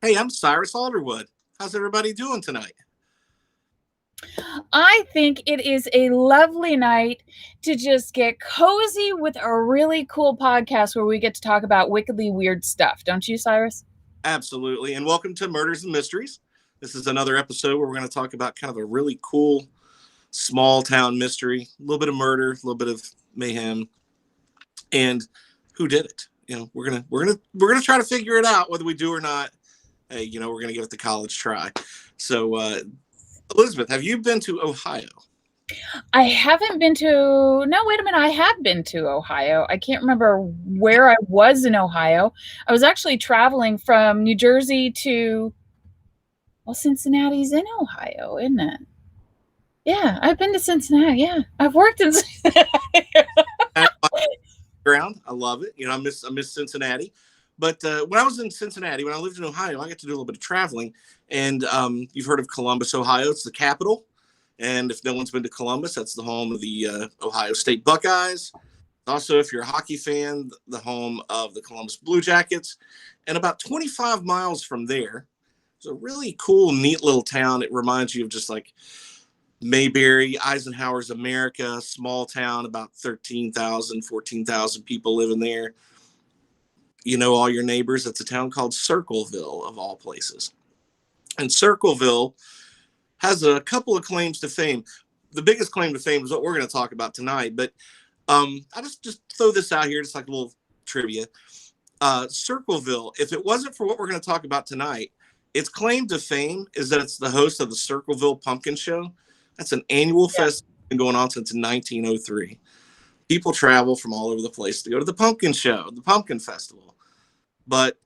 Hey, I'm Cyrus Alderwood. How's everybody doing tonight? I think it is a lovely night to just get cozy with a really cool podcast where we get to talk about wickedly weird stuff. Don't you, Cyrus? Absolutely. And welcome to Murders and Mysteries. This is another episode where we're going to talk about kind of a really cool small town mystery, a little bit of murder, a little bit of mayhem, and who did it. We're gonna try to figure it out whether we do or not. Hey, we're gonna give it the college try. So, Elizabeth, have you been to Ohio? I haven't been to, no, wait a minute. I have been to Ohio. I can't remember where I was in Ohio. I was actually traveling from New Jersey to, well, Cincinnati's in Ohio, isn't it? Yeah, I've been to Cincinnati. Yeah, I've worked in Cincinnati. Ground, I love it. I miss Cincinnati. But when I was in Cincinnati, when I lived in Ohio, I got to do a little bit of traveling. And you've heard of Columbus, Ohio. It's the capital. And if no one's been to Columbus, that's the home of the Ohio State Buckeyes. Also, if you're a hockey fan, the home of the Columbus Blue Jackets. And about 25 miles from there, it's a really cool, neat little town. It reminds you of just like Mayberry, Eisenhower's America, small town, about 13,000, 14,000 people living there. You know all your neighbors. It's a town called Circleville, of all places. And Circleville has a couple of claims to fame. The biggest claim to fame is what we're going to talk about tonight. But I just throw this out here, just like a little trivia. Circleville, if it wasn't for what we're going to talk about tonight, its claim to fame is that it's the host of the Circleville Pumpkin Show. That's an annual festival going on since 1903. People travel from all over the place to go to the pumpkin show, the pumpkin festival. But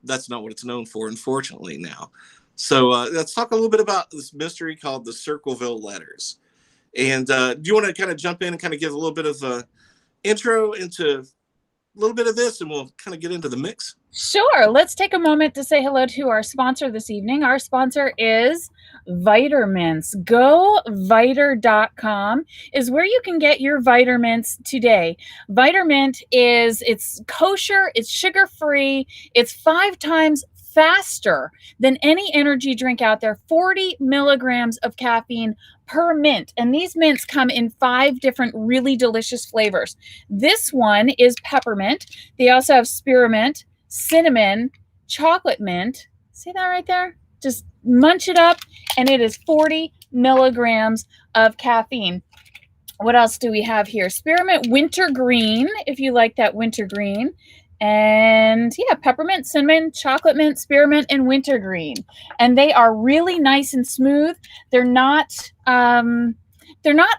that's not what it's known for, unfortunately, now. So let's talk a little bit about this mystery called the Circleville Letters. And do you want to kind of jump in and kind of give a little bit of an intro into a little bit of this, and we'll kind of get into the mix? Sure. Let's take a moment to say hello to our sponsor this evening. Our sponsor is Vitamins. GoViter.com is where you can get your Vitamins today. Vitamint it's kosher, it's sugar-free, it's 5 times faster than any energy drink out there. 40 milligrams of caffeine per mint. And these mints come in 5 different really delicious flavors. This one is peppermint. They also have spearmint, cinnamon, chocolate mint. See that right there? Just munch it up, and it is 40 milligrams of caffeine. What else do we have here? Spearmint wintergreen, if you like that wintergreen. And yeah, peppermint, cinnamon, chocolate mint, spearmint, and wintergreen. And they are really nice and smooth. They're not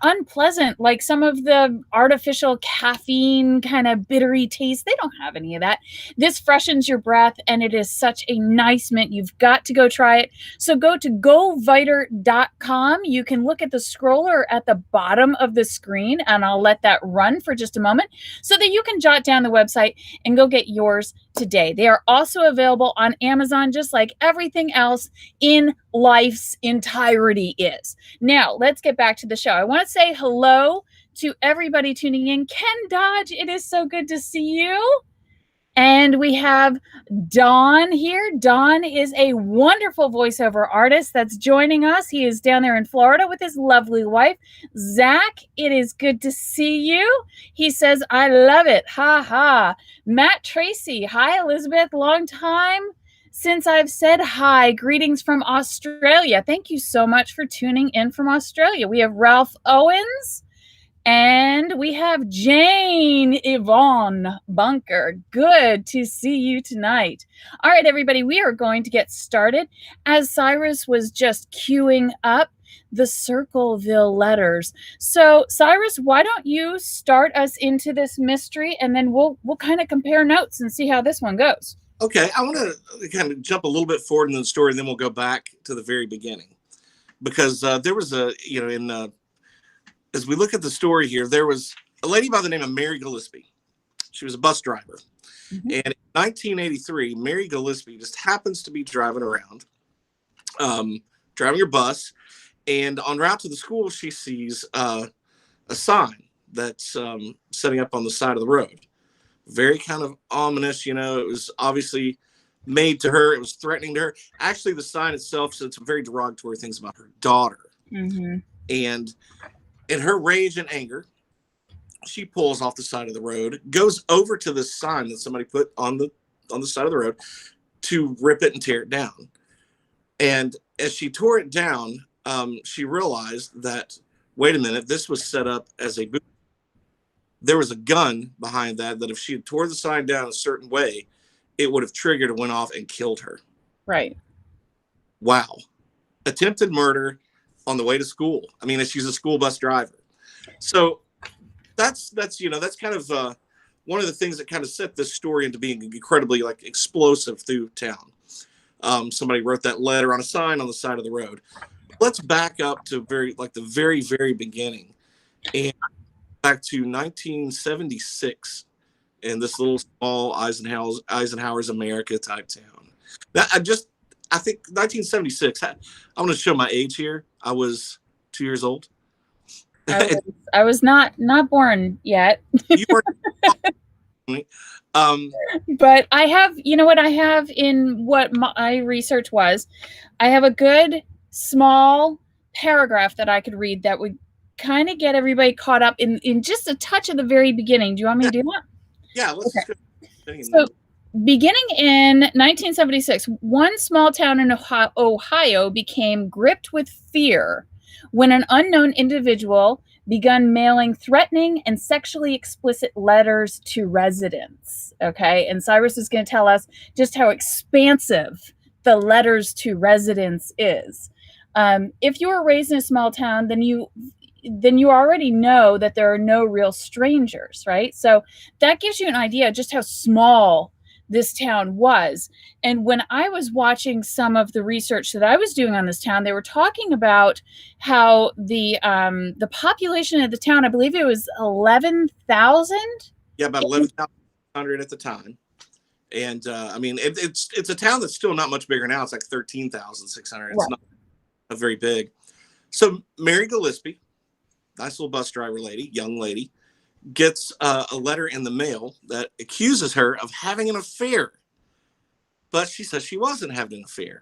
unpleasant like some of the artificial caffeine kind of bittery taste. They don't have any of that. This freshens your breath, and it is such a nice mint. You've got to go try it. So go to goviter.com. You can look at the scroller at the bottom of the screen, and I'll let that run for just a moment so that you can jot down the website and go get yours today. They are also available on Amazon, just like everything else in life's entirety is. Now, let's get back to the show. I want to say hello to everybody tuning in. Ken Dodge, it is so good to see you. And we have Don here. Don is a wonderful voiceover artist that's joining us. He is down there in Florida with his lovely wife. Zach, it is good to see you. He says, I love it. Ha ha. Matt Tracy. Hi, Elizabeth. Long time since I've said hi. Greetings from Australia. Thank you so much for tuning in from Australia. We have Ralph Owens. And we have Jane Yvonne Bunker. Good to see you tonight. All right, everybody, we are going to get started. As Cyrus was just queuing up the Circleville Letters. So, Cyrus, why don't you start us into this mystery, and then we'll kind of compare notes and see how this one goes. Okay, I want to kind of jump a little bit forward in the story, and then we'll go back to the very beginning. Because there was as we look at the story here, there was a lady by the name of Mary Gillespie. She was a bus driver. Mm-hmm. And in 1983, Mary Gillespie just happens to be driving around, driving her bus. And en route to the school, she sees a sign that's setting up on the side of the road. Very kind of ominous, it was obviously made to her. It was threatening to her. Actually, the sign itself said some very derogatory things about her daughter. Mm-hmm. And in her rage and anger, she pulls off the side of the road, goes over to this sign that somebody put on the side of the road to rip it and tear it down. And as she tore it down, she realized that, wait a minute, this was set up as a boot. There was a gun behind that if she had tore the sign down a certain way, it would have triggered and went off and killed her. Right. Wow. Attempted murder on the way to school. I mean, she's a school bus driver. So that's kind of one of the things that kind of set this story into being incredibly like explosive through town. Somebody wrote that letter on a sign on the side of the road. Let's back up to the very, very beginning, and back to 1976 in this little small Eisenhower's America type town. Now, I think 1976. I'm going to show my age here. I was 2 years old. I was not born yet. You were. But I have, what I have in what my research was, I have a good small paragraph that I could read that would kind of get everybody caught up in just a touch of the very beginning. Do you want me to do that? Yeah, let's okay. Just go. So, beginning in 1976, one small town in Ohio became gripped with fear when an unknown individual begun mailing threatening and sexually explicit letters to residents. Okay, and Cyrus is going to tell us just how expansive the letters to residents is. If you were raised in a small town, then you already know that there are no real strangers, right? So that gives you an idea just how small this town was. And when I was watching some of the research that I was doing on this town, they were talking about how the population of the town, I believe it was 11,000. Yeah, about 11,100 at the time. And I mean, it's a town that's still not much bigger now. It's like 13,600. It's not very big. So Mary Gillespie, nice little bus driver lady, young lady, gets a letter in the mail that accuses her of having an affair. But she says she wasn't having an affair.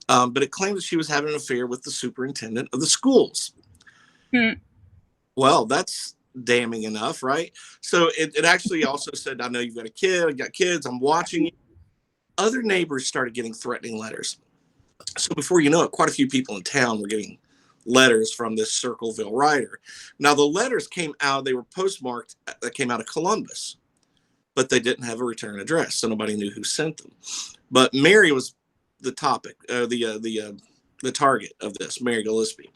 But it claimed that she was having an affair with the superintendent of the schools. Well, that's damning enough, right? So it actually also said, I know you've got a kid, I got kids, I'm watching you. Other neighbors started getting threatening letters. So before you know it, quite a few people in town were getting letters from this Circleville writer. Now the letters came out, they were postmarked, that came out of Columbus, but they didn't have a return address, so nobody knew who sent them. But Mary was the topic, the target of this, Mary Gillespie.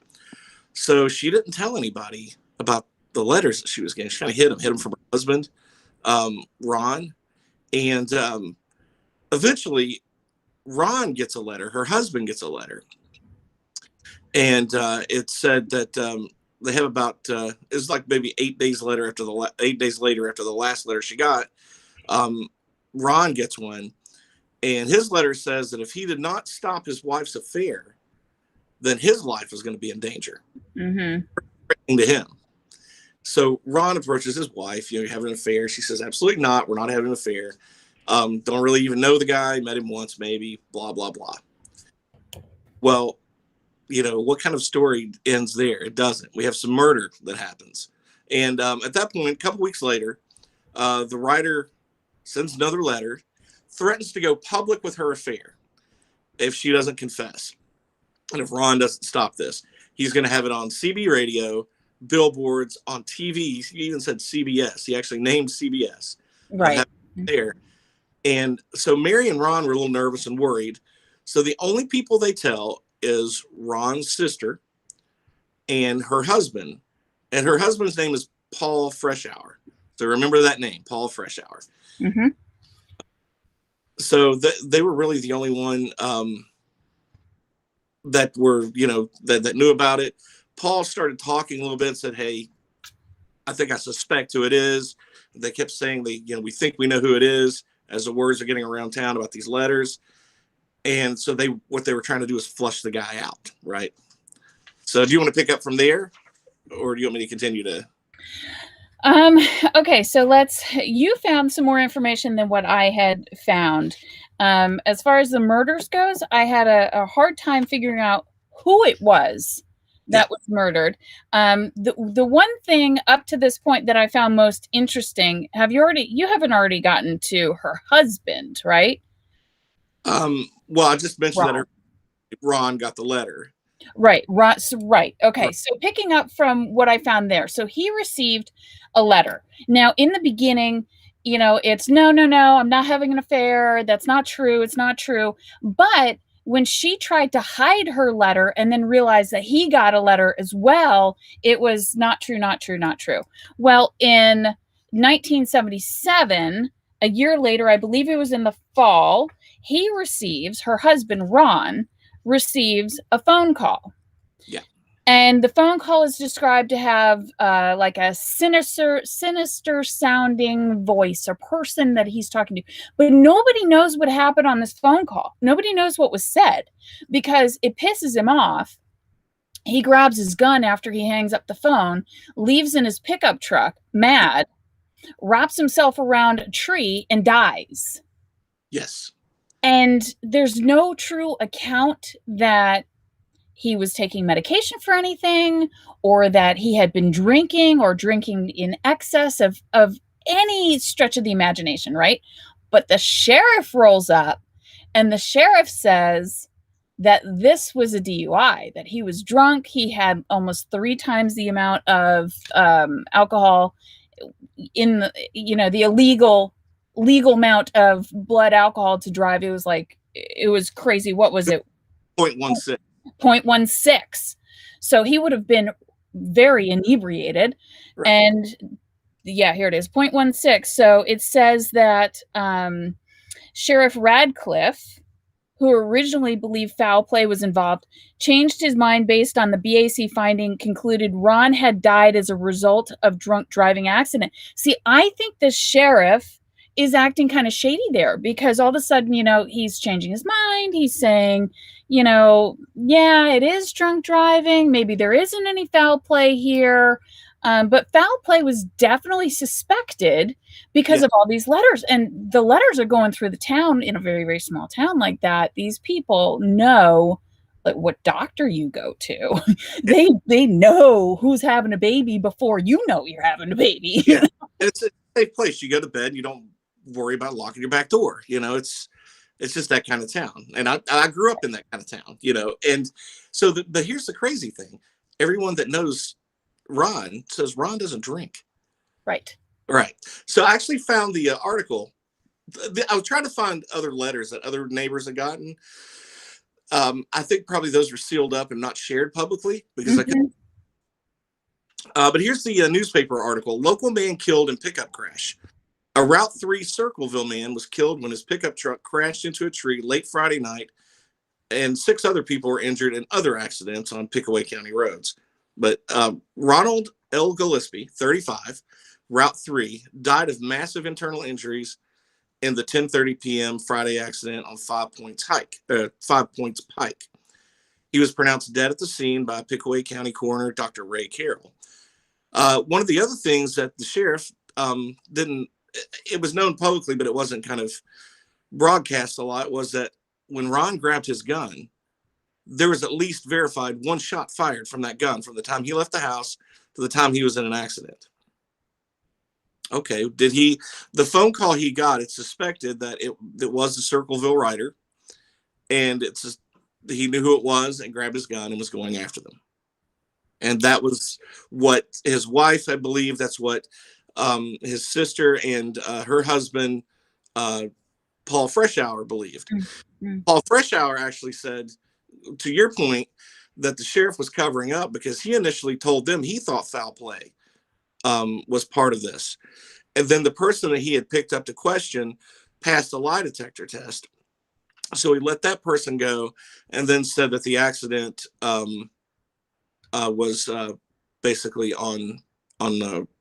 So she didn't tell anybody about the letters that she was getting. She kind of hid them from her husband, Ron, and eventually Ron gets a letter. Her husband gets a letter. And it said that they have about it was like maybe 8 days later after the last letter she got, Ron gets one, and his letter says that if he did not stop his wife's affair, then his life was going to be in danger. To him. So Ron approaches his wife. You're having an affair. She says, absolutely not. We're not having an affair. Don't really even know the guy. Met him once, maybe. Blah blah blah. Well, what kind of story ends there? It doesn't. We have some murder that happens. And at that point, a couple weeks later, the writer sends another letter, threatens to go public with her affair if she doesn't confess. And if Ron doesn't stop this, he's going to have it on CB radio, billboards, on TV. He even said CBS. He actually named CBS. Right. There. And so Mary and Ron were a little nervous and worried. So the only people they tell is Ron's sister and her husband. And her husband's name is Paul Freshour. So remember that name, Paul Freshour. So they were really the only one that were, that knew about it. Paul started talking a little bit and said, hey, I think I suspect who it is. They kept saying we think we know who it is as the words are getting around town about these letters. And so what they were trying to do is flush the guy out, right? So do you want to pick up from there, or do you want me to continue to? Okay, so you found some more information than what I had found. As far as the murders goes, I had a hard time figuring out who it was that was murdered. The one thing up to this point that I found most interesting, you haven't already gotten to her husband, right? Well, I just mentioned Ron. that Ron got the letter. Right. Right. Okay. So picking up from what I found there. So he received a letter. Now, in the beginning, it's no, I'm not having an affair. That's not true. It's not true. But when she tried to hide her letter and then realized that he got a letter as well, it was not true, not true, not true. Well, in 1977, a year later, I believe it was in the fall, her husband, Ron, receives a phone call. Yeah. And the phone call is described to have like a sinister sounding voice or person that he's talking to. But nobody knows what happened on this phone call. Nobody knows what was said because it pisses him off. He grabs his gun after he hangs up the phone, leaves in his pickup truck, mad, wraps himself around a tree and dies. Yes. And there's no true account that he was taking medication for anything or that he had been drinking or drinking in excess of any stretch of the imagination, right? But the sheriff rolls up and the sheriff says that this was a DUI, that he was drunk. He had almost 3 times the amount of alcohol in the illegal amount of blood alcohol to drive. It was crazy. What was it? 0.16. 0.16. So he would have been very inebriated. Right. And yeah, here it is, 0.16. So it says that Sheriff Radcliffe, who originally believed foul play was involved, changed his mind based on the BAC finding, concluded Ron had died as a result of drunk driving accident. See, I think the sheriff is acting kind of shady there because all of a sudden, he's changing his mind. He's saying, yeah, it is drunk driving. Maybe there isn't any foul play here. But foul play was definitely suspected because of all these letters. And the letters are going through the town in a very, very small town like that. These people know what doctor you go to. they know who's having a baby before you know you're having a baby. Yeah, it's a safe place. You go to bed, you don't worry about locking your back door. It's just that kind of town. And I grew up in that kind of town, and so here's the crazy thing. Everyone that knows Ron says Ron doesn't drink. Right. So I actually found the article. I was trying to find other letters that other neighbors had gotten. I think probably those were sealed up and not shared publicly because I couldn't. But here's the newspaper article. Local man killed in pickup crash. A Route 3 Circleville man was killed when his pickup truck crashed into a tree late Friday night, and 6 other people were injured in other accidents on Pickaway County roads. But Ronald L. Gillespie, 35, Route 3, died of massive internal injuries in the 10:30 p.m. Friday accident on 5 Points Pike. He was pronounced dead at the scene by Pickaway County coroner Dr. Ray Carroll. One of the other things that the sheriff didn't, it was known publicly, but it wasn't kind of broadcast a lot, was that when Ron grabbed his gun, there was at least verified 1 shot fired from that gun from the time he left the house to the time he was in an accident. Okay, the phone call he got, it's suspected that it was the Circleville writer, and he knew who it was and grabbed his gun and was going after them. And that was what his wife, I believe, that's what his sister and her husband, Paul Freshour, believed. Mm-hmm. Paul Freshour actually said, to your point, that the sheriff was covering up because he initially told them he thought foul play was part of this. And then the person that he had picked up to question passed a lie detector test. So he let that person go and then said that the accident was basically on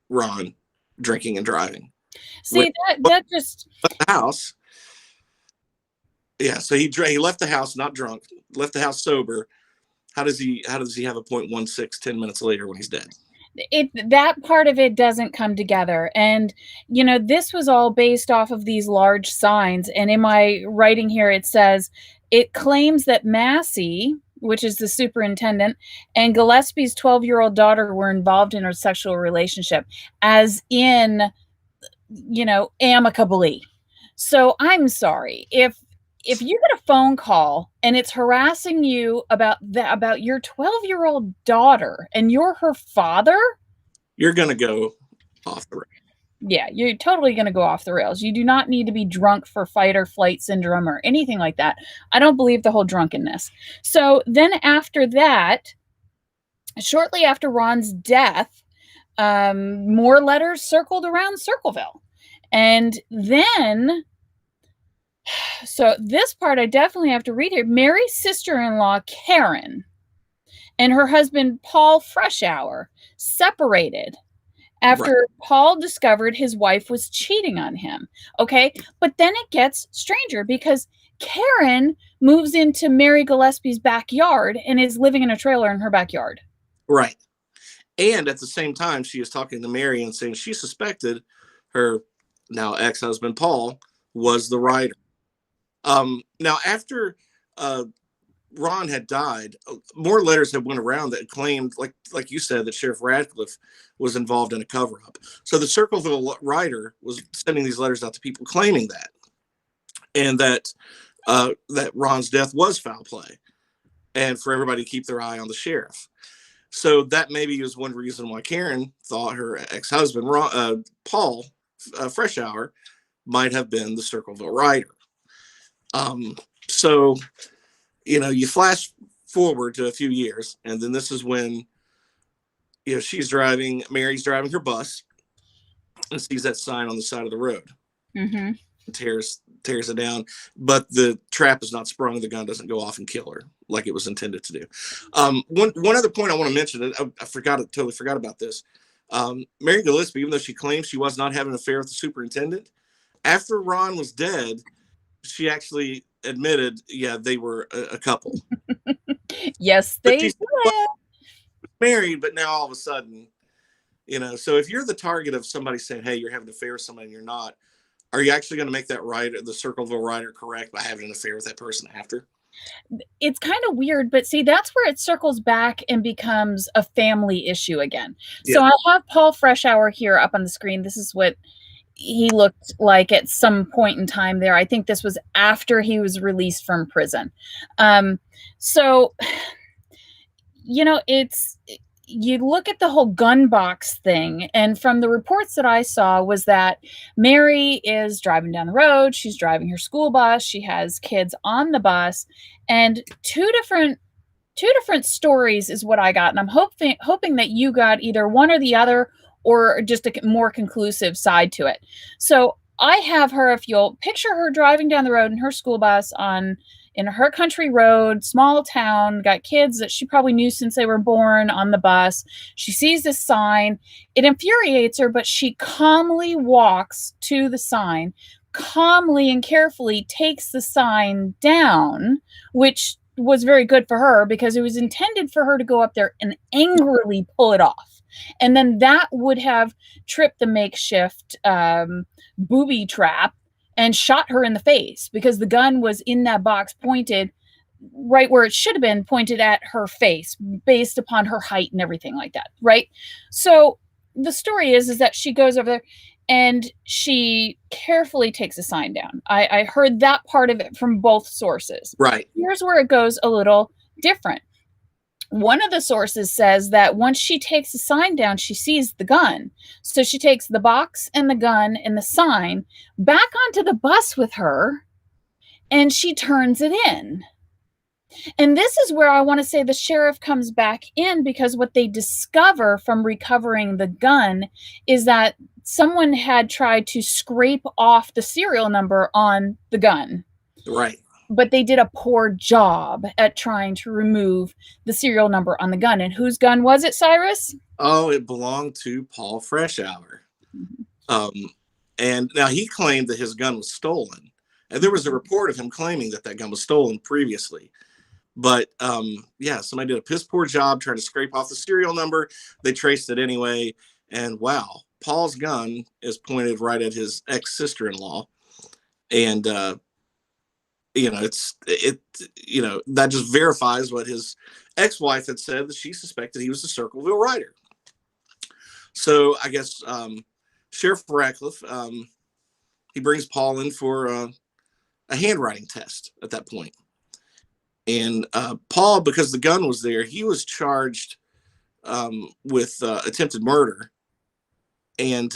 Ron drinking and driving. See, that just left the house. Yeah, so he left the house not drunk, left the house sober. How does he have a 0.16 10 minutes later when he's dead? that part of it doesn't come together. And this was all based off of these large signs. And in my writing here, it says it claims that Massey, which is the superintendent, and Gillespie's 12-year-old daughter were involved in a sexual relationship, as in, amicably. So I'm sorry if you get a phone call and it's harassing you about your 12-year-old daughter and you're her father, you're going to go off the rails. Yeah, you're totally going to go off the rails. You do not need to be drunk for fight or flight syndrome or anything like that. I don't believe the whole drunkenness. So then after that, shortly after Ron's death, more letters circled around Circleville. And then, so this part I definitely have to read here. Mary's sister-in-law, Karen, and her husband, Paul Freshour, separated after Paul discovered his wife was cheating on him. Okay, but then it gets stranger because Karen moves into Mary Gillespie's backyard and is living in a trailer in her backyard. Right. And at the same time, she is talking to Mary and saying she suspected her now ex-husband, Paul, was the writer. Now, after Ron had died, more letters had went around that claimed, like you said, that Sheriff Radcliffe was involved in a cover-up. So the Circleville writer was sending these letters out to people claiming that, and that Ron's death was foul play, and for everybody to keep their eye on the sheriff. So that maybe was one reason why Karen thought her ex-husband, Paul Freshour, might have been the Circleville writer. So, you flash forward to a few years, and then this is when, Mary's driving her bus and sees that sign on the side of the road. Mm-hmm. Tears it down, but the trap is not sprung. The gun doesn't go off and kill her like it was intended to do. One other point I want to mention, I totally forgot about this. Mary Gillespie, even though she claims she was not having an affair with the superintendent, after Ron was dead, she actually admitted, they were a couple. Yes, they were married, but now all of a sudden, so if you're the target of somebody saying, hey, you're having an affair with somebody and you're not, are you actually going to make that writer, the Circleville writer, correct by having an affair with that person after? It's kind of weird, but see, that's where it circles back and becomes a family issue again. Yeah. So I have Paul Freshour here up on the screen. This is what he looked like at some point in time there. I think this was after he was released from prison. So, you look at the whole gun box thing, and from the reports that I saw was that Mary is driving down the road. She's driving her school bus. She has kids on the bus, and two different stories is what I got. And I'm hoping that you got either one or the other, or just a more conclusive side to it. So I have her, if you'll picture her driving down the road in her school bus in her country road, small town, got kids that she probably knew since they were born on the bus. She sees this sign. It infuriates her, but she calmly walks to the sign, calmly and carefully takes the sign down, which was very good for her because it was intended for her to go up there and angrily pull it off. And then that would have tripped the makeshift booby trap and shot her in the face because the gun was in that box pointed right where it should have been, pointed at her face based upon her height and everything like that, right? So the story is that she goes over there and she carefully takes a sign down. I heard that part of it from both sources. Right. Here's where it goes a little different. One of the sources says that once she takes the sign down, she sees the gun. So she takes the box and the gun and the sign back onto the bus with her, and she turns it in. And this is where I want to say the sheriff comes back in, because what they discover from recovering the gun is that someone had tried to scrape off the serial number on the gun. Right. But they did a poor job at trying to remove the serial number on the gun. And whose gun was it, Cyrus? Oh, it belonged to Paul Freshour. Mm-hmm. And now he claimed that his gun was stolen. And there was a report of him claiming that gun was stolen previously. But yeah, somebody did a piss poor job trying to scrape off the serial number. They traced it anyway, and wow, Paul's gun is pointed right at his ex sister-in-law, and that just verifies what his ex-wife had said, that she suspected he was the Circleville writer. So I guess Sheriff Ratcliffe, he brings Paul in for a handwriting test at that point. And Paul, because the gun was there, he was charged with attempted murder, and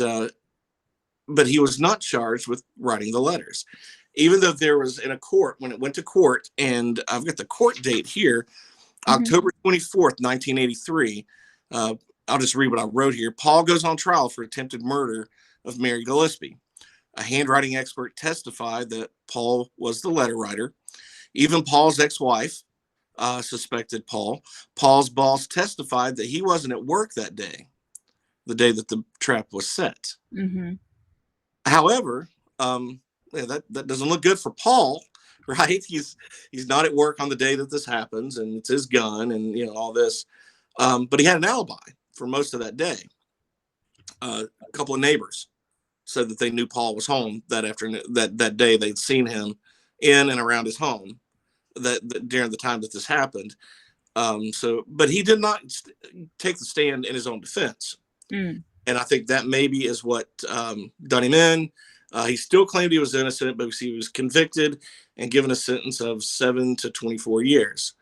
but he was not charged with writing the letters, even though there was in a court, when it went to court, and I've got the court date here, October 24th, 1983. I'll just read what I wrote here. Paul goes on trial for attempted murder of Mary Gillespie. A handwriting expert testified that Paul was the letter writer. Even Paul's ex-wife suspected Paul. Paul's boss testified that he wasn't at work that day, the day that the trap was set. However, that doesn't look good for Paul, right? He's not at work on the day that this happens, and it's his gun, and all this. But he had an alibi for most of that day. A couple of neighbors said that they knew Paul was home that afternoon. That day they'd seen him in and around his home that during the time that this happened. But he did not take the stand in his own defense. And I think that maybe is what done him in. He still claimed he was innocent, but he was convicted and given a sentence of 7 to 24 years.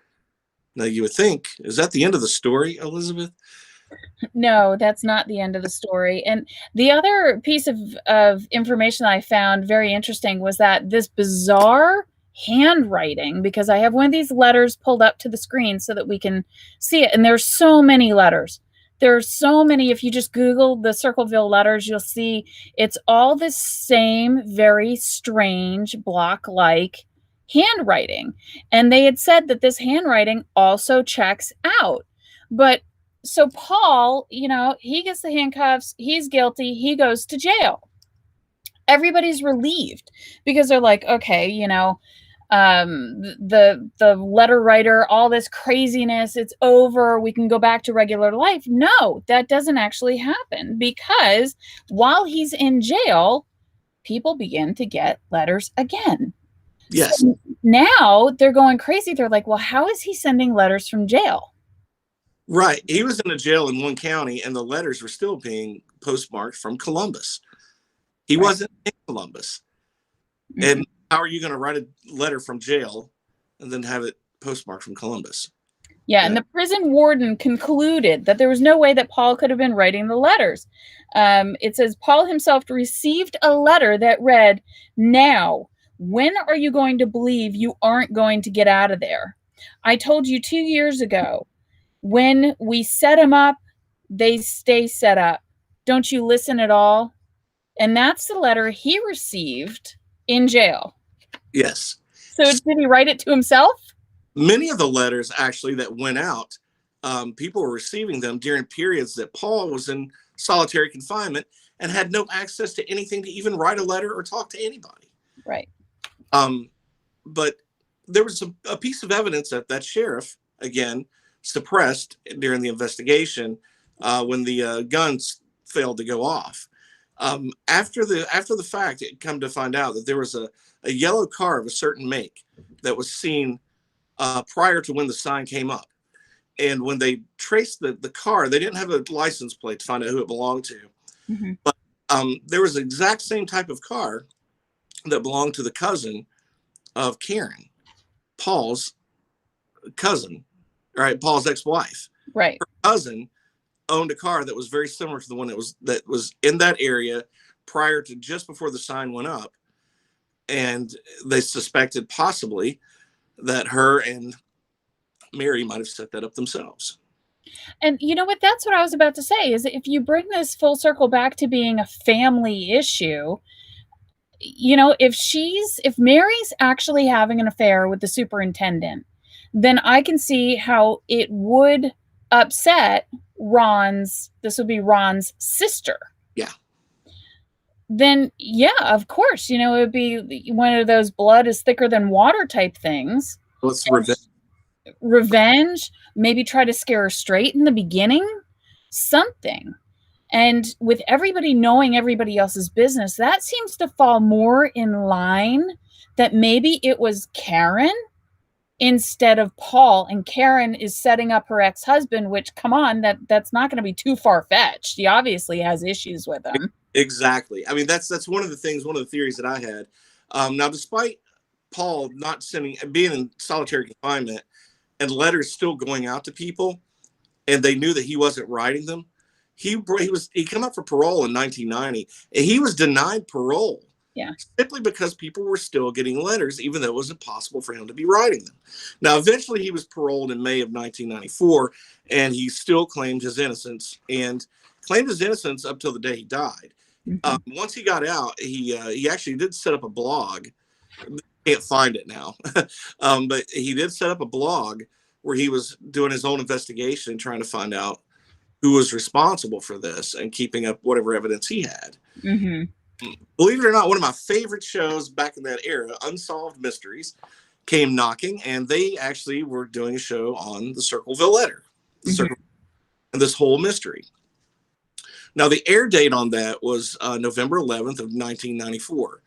Now you would think, is that the end of the story, Elizabeth? No, that's not the end of the story. And the other piece of information that I found very interesting was that this bizarre handwriting, because I have one of these letters pulled up to the screen so that we can see it. And there's so many letters. There's so many. If you just Google the Circleville Letters, you'll see it's all the same very strange block-like handwriting. And they had said that this handwriting also checks out. But so Paul, he gets the handcuffs. He's guilty. He goes to jail. Everybody's relieved because they're like, okay, the letter writer, all this craziness, it's over. We can go back to regular life. No, that doesn't actually happen, because while he's in jail, people begin to get letters again. Yes. So now they're going crazy. They're like, well, how is he sending letters from jail? Right. He was in a jail in one county, and the letters were still being postmarked from Columbus. He wasn't in Columbus. And how are you going to write a letter from jail and then have it postmarked from Columbus? Yeah, and the prison warden concluded that there was no way that Paul could have been writing the letters. It says, Paul himself received a letter that read, "Now, when are you going to believe you aren't going to get out of there? I told you 2 years ago. When we set them up, they stay set up. Don't you listen at all?" And that's the letter he received in jail. Yes. So did he write it to himself? Many of the letters actually that went out, people were receiving them during periods that Paul was in solitary confinement and had no access to anything to even write a letter or talk to anybody. Right. But there was a piece of evidence that sheriff, again, suppressed during the investigation when the guns failed to go off. After the fact, it come to find out that there was a yellow car of a certain make that was seen prior to when the sign came up. And when they traced the car, they didn't have a license plate to find out who it belonged to. But there was the exact same type of car that belonged to the cousin of Karen, Paul's cousin, right? Paul's ex-wife. Right. Her cousin owned a car that was very similar to the one that was in that area prior to just before the sign went up. And they suspected possibly that her and Mary might have set that up themselves. And you know what? That's what I was about to say, is if you bring this full circle back to being a family issue, if Mary's actually having an affair with the superintendent, then I can see how it would upset Ron's sister. Yeah. Then, yeah, of course, it would be one of those blood is thicker than water type things. Well, it's revenge. revenge, maybe try to scare her straight in the beginning, something. And with everybody knowing everybody else's business, that seems to fall more in line that maybe it was Karen instead of Paul, and Karen is setting up her ex-husband, which, come on, that's not going to be too far-fetched. He obviously has issues with him. Exactly. I mean, that's one of the things, one of the theories that I had. Now, despite Paul not being in solitary confinement and letters still going out to people, and they knew that he wasn't writing them, he came up for parole in 1990, and he was denied parole. Yeah. Simply because people were still getting letters, even though it was impossible for him to be writing them. Now, eventually he was paroled in May of 1994, and he still claimed his innocence up till the day he died. Mm-hmm. Once he got out, he actually did set up a blog. Can't find it now. But he did set up a blog where he was doing his own investigation, trying to find out who was responsible for this and keeping up whatever evidence he had. Mm-hmm. Believe it or not, one of my favorite shows back in that era, Unsolved Mysteries, came knocking, and they actually were doing a show on the Circleville Letter, and this whole mystery. Now, the air date on that was November 11th of 1994.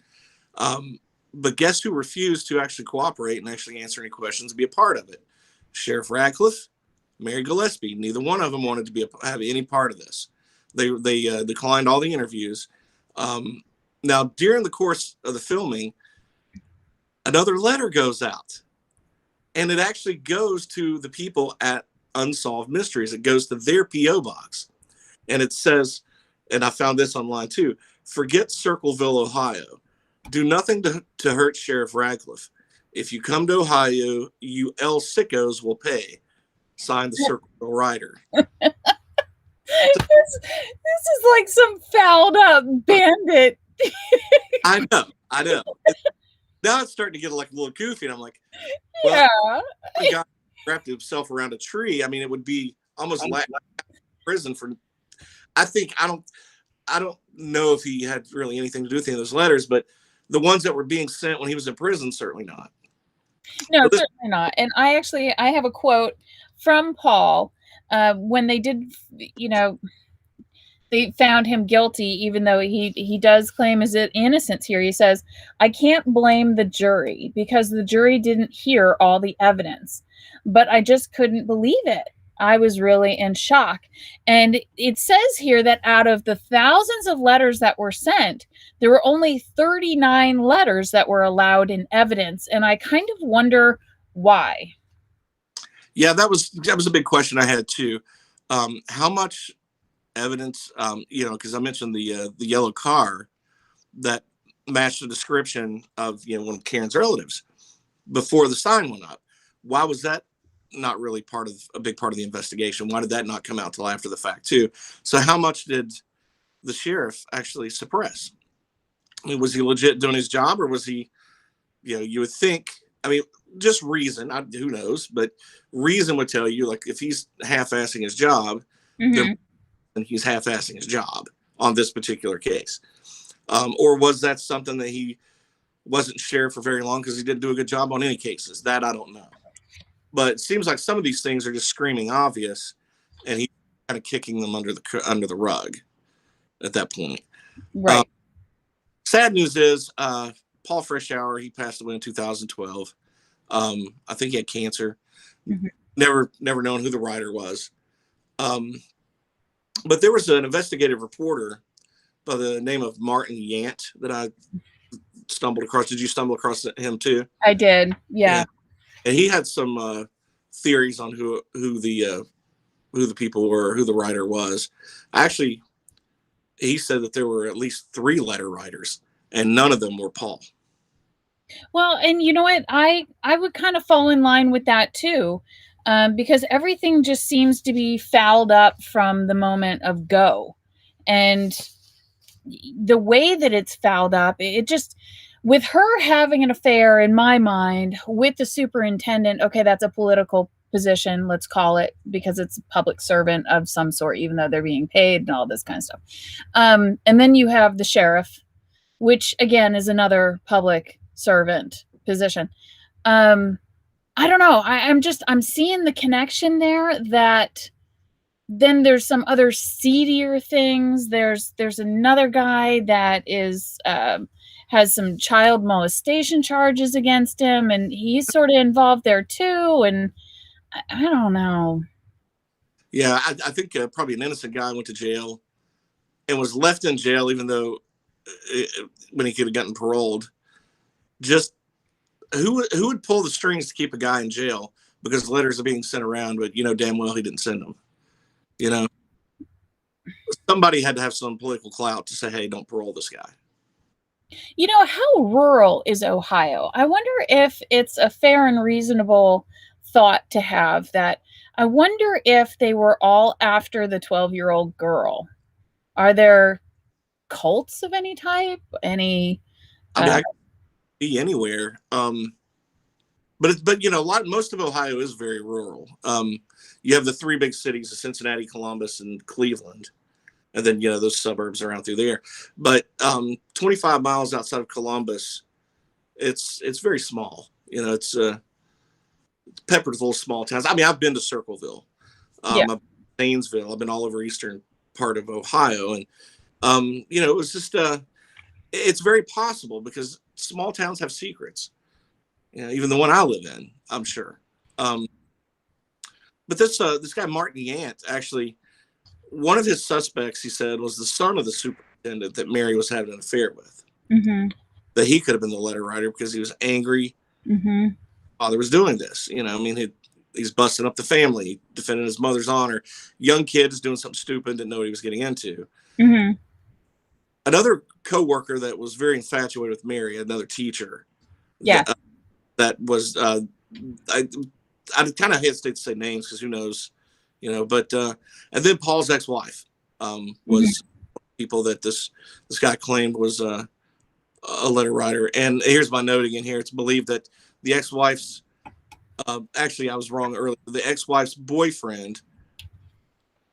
But guess who refused to actually cooperate and actually answer any questions and be a part of it? Sheriff Radcliffe, Mary Gillespie. Neither one of them wanted to have any part of this. They declined all the interviews. Now, during the course of the filming, another letter goes out, and it actually goes to the people at Unsolved Mysteries. It goes to their P.O. box, and it says, and I found this online too, "Forget Circleville, Ohio. Do nothing to hurt Sheriff Radcliffe. If you come to Ohio, you L sickos will pay. Signed, the Circleville writer." This is like some fouled up bandit. I know. Now it's starting to get like a little goofy, and I'm like, well, Yeah. the guy wrapped himself around a tree. I mean, it would be almost like prison for. I don't know if he had really anything to do with any of those letters, but the ones that were being sent when he was in prison, certainly not. No, certainly not. And I have a quote from Paul when they did, they found him guilty, even though he does claim his innocence here. He says, "I can't blame the jury because the jury didn't hear all the evidence, but I just couldn't believe it. I was really in shock." And it says here that out of the thousands of letters that were sent, there were only 39 letters that were allowed in evidence. And I kind of wonder why. Yeah, that was a big question I had too. How much evidence, because I mentioned the yellow car that matched the description of one of Karen's relatives before the sign went up. Why was that not really a big part of the investigation? Why did that not come out till after the fact too? So how much did the sheriff actually suppress? I mean, was he legit doing his job, or was he, you would think, I mean, just reason, who knows, but reason would tell you, like, if he's half-assing his job, then he's half-assing his job on this particular case. Or was that something that he wasn't sheriff for very long because he didn't do a good job on any cases? That I don't know. But it seems like some of these things are just screaming obvious, and he's kind of kicking them under the rug at that point. Right. Sad news is Paul Freshour, he passed away in 2012. I think he had cancer. Never known who the writer was. But there was an investigative reporter by the name of Martin Yant that I stumbled across. Did you stumble across him too? I did. Yeah. And he had some theories on who the people were, who the writer was. Actually, he said that there were at least 3 letter writers, and none of them were Paul. Well, and you know what? I would kind of fall in line with that too, because everything just seems to be fouled up from the moment of go. And the way that it's fouled up, it just, with her having an affair, in my mind, with the superintendent, okay, that's a political position, let's call it, because it's a public servant of some sort, even though they're being paid and all this kind of stuff. And then you have the sheriff, which again is another public servant position. I I don't know. I'm seeing the connection there, that then there's some other seedier things. There's another guy that is has some child molestation charges against him, and he's sort of involved there too. And I don't know. Yeah, I think probably an innocent guy went to jail and was left in jail, even though when he could have gotten paroled. Just who would pull the strings to keep a guy in jail because letters are being sent around, but you know damn well he didn't send them. You know, somebody had to have some political clout to say, "Hey, don't parole this guy." You know, how rural is Ohio? I wonder if it's a fair and reasonable thought to have that. I wonder if they were all after the 12-year-old girl. Are there cults of any type? Any? I mean, I could be anywhere. But you know, most of Ohio is very rural. You have the three big cities of Cincinnati, Columbus, and Cleveland, and then you know those suburbs around through there. But 25 miles outside of Columbus, it's very small. You know, it's peppered full of small towns. I mean, I've been to Circleville, Yeah. I've been to Zanesville. I've been all over eastern part of Ohio, and you know, it was just it's very possible because small towns have secrets. You know, even the one I live in, I'm sure. But this guy Martin Yant, actually, one of his suspects, he said, was the son of the superintendent that Mary was having an affair with. Mm-hmm. That he could have been the letter writer because he was angry. Mm-hmm. Father was doing this. You know, I mean, he's busting up the family, defending his mother's honor. Young kids doing something stupid, didn't know what he was getting into. Mm-hmm. Another co-worker that was very infatuated with Mary, another teacher. Yeah. That was I kind of hesitate to say names because who knows, you know. But and then Paul's ex-wife was people that this guy claimed was a letter writer. And here's my note again here. It's believed that the ex-wife's actually I was wrong earlier. The ex-wife's boyfriend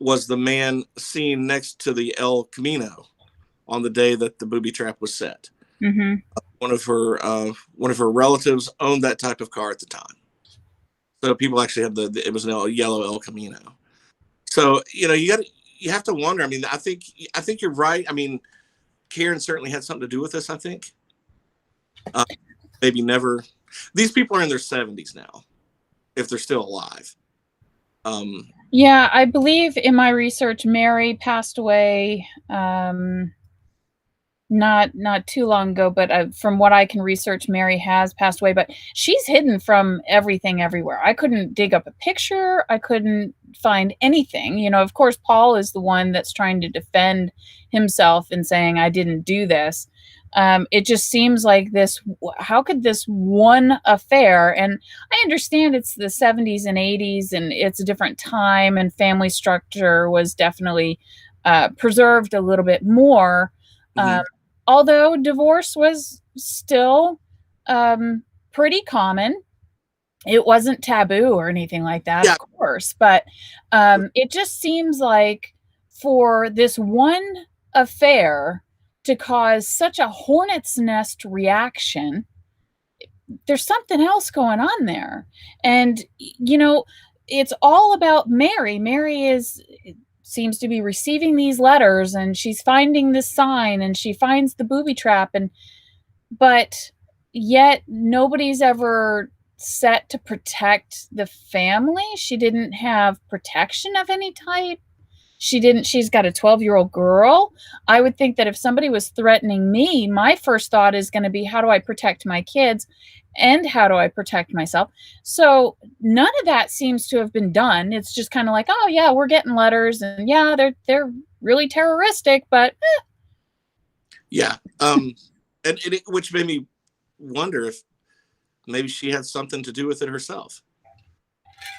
was the man seen next to the El Camino on the day that the booby trap was set. Mm-hmm. One of her relatives owned that type of car at the time. So people actually had it was a yellow El Camino. So, you know, you have to wonder. I mean, I think you're right. I mean, Karen certainly had something to do with this, I think. Maybe never. These people are in their 70s now, if they're still alive. Yeah, I believe in my research, Mary passed away not too long ago, but from what I can research, Mary has passed away, but she's hidden from everything everywhere. I couldn't dig up a picture. I couldn't find anything. You know, of course, Paul is the one that's trying to defend himself and saying, I didn't do this. It just seems like this, how could this one affair, and I understand it's the 70s and 80s and it's a different time and family structure was definitely preserved a little bit more. Although divorce was still pretty common. It wasn't taboo or anything like that, Yeah. of course. But it just seems like for this one affair to cause such a hornet's nest reaction, there's something else going on there. And, you know, it's all about Mary. Mary seems to be receiving these letters and she's finding this sign and she finds the booby trap, but yet nobody's ever set to protect the family. She didn't have protection of any type. She's got a 12-year-old girl. I would think that if somebody was threatening me, my first thought is going to be, how do I protect my kids and how do I protect myself? So none of that seems to have been done. It's just kind of like, oh yeah, we're getting letters and yeah, they're really terroristic, but yeah. Which made me wonder if maybe she had something to do with it herself.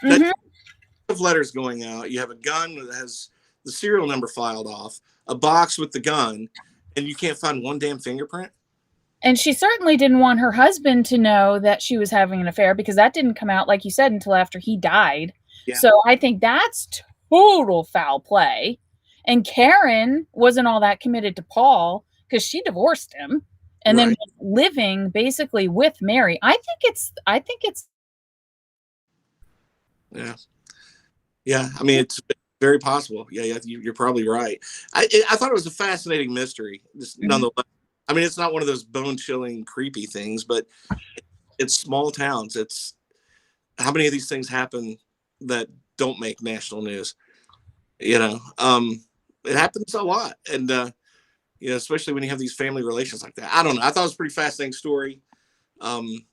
Of letters going out, you have a gun that has the serial number filed off, a box with the gun, and you can't find one damn fingerprint. And she certainly didn't want her husband to know that she was having an affair because that didn't come out, like you said, until after he died. Yeah. So I think that's total foul play. And Karen wasn't all that committed to Paul because she divorced him and then was living basically with Mary. I think it's Yeah. Yeah. I mean, it's very possible. Yeah. You're probably right. I thought it was a fascinating mystery, just Mhm. nonetheless. I mean, it's not one of those bone chilling, creepy things, but it's small towns. It's how many of these things happen that don't make national news? You know, it happens a lot. And, especially when you have these family relations like that. I don't know. I thought it was a pretty fascinating story. Um,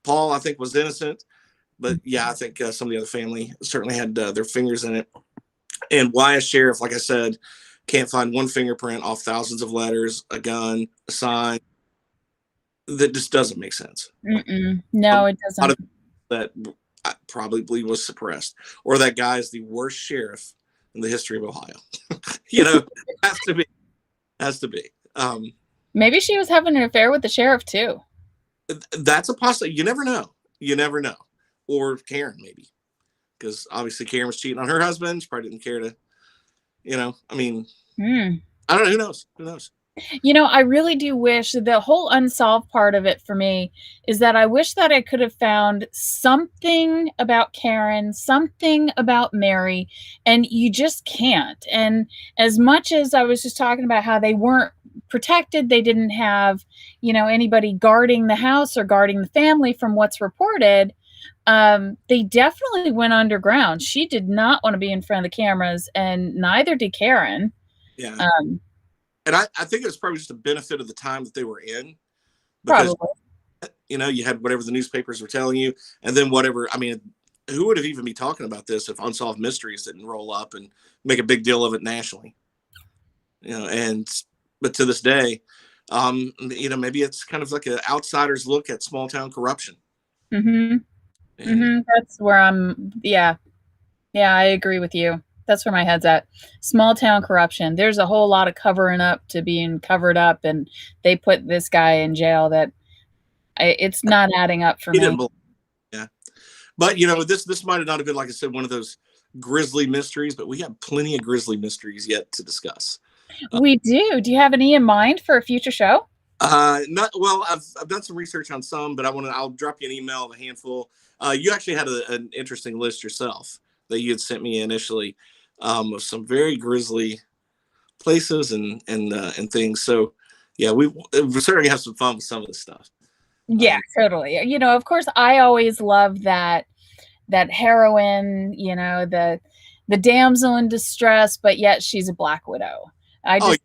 Paul, I think, was innocent, but yeah, I think some of the other family certainly had their fingers in it. And why a sheriff, like I said, can't find one fingerprint off thousands of letters, a gun, a sign, that just doesn't make sense. A No, it lot doesn't. of that I probably was suppressed, or that guy is the worst sheriff in the history of Ohio. Has to be, has to be. Maybe she was having an affair with the sheriff too. That's a possibility. You never know. You never know. Or Karen, maybe, because obviously Karen was cheating on her husband. She probably didn't care to, I mean, Hmm. I don't know. Who knows? Who knows? I really do wish the whole unsolved part of it for me is that I wish that I could have found something about Karen, something about Mary, and you just can't. And as much as I was just talking about how they weren't protected, they didn't have, anybody guarding the house or guarding the family from what's reported. They definitely went underground. She did not want to be in front of the cameras, and neither did Karen. Yeah. Um, And I think it was probably just a benefit of the time that they were in, because, Probably. you had whatever the newspapers were telling you, and then whatever. I mean, who would have even be talking about this if Unsolved Mysteries didn't roll up and make a big deal of it nationally? But to this day, maybe it's kind of like an outsider's look at small town corruption. Mm-hmm. And That's where yeah. Yeah, I agree with you. That's where my head's at. Small town corruption. There's a whole lot of covering up to being covered up, and they put this guy in jail it's not adding up for he me. didn't believe. Yeah, but this might not have been, like I said, one of those grisly mysteries, but we have plenty of grisly mysteries yet to discuss. We do. Do you have any in mind for a future show? Not well. I've done some research on some, but I'll drop you an email of a handful. You actually had an interesting list yourself that you had sent me initially, of some very grisly places and things. So yeah, we certainly have some fun with some of this stuff. Yeah, totally. Of course, I always love that heroine, the damsel in distress, but yet she's a black widow. I Oh, just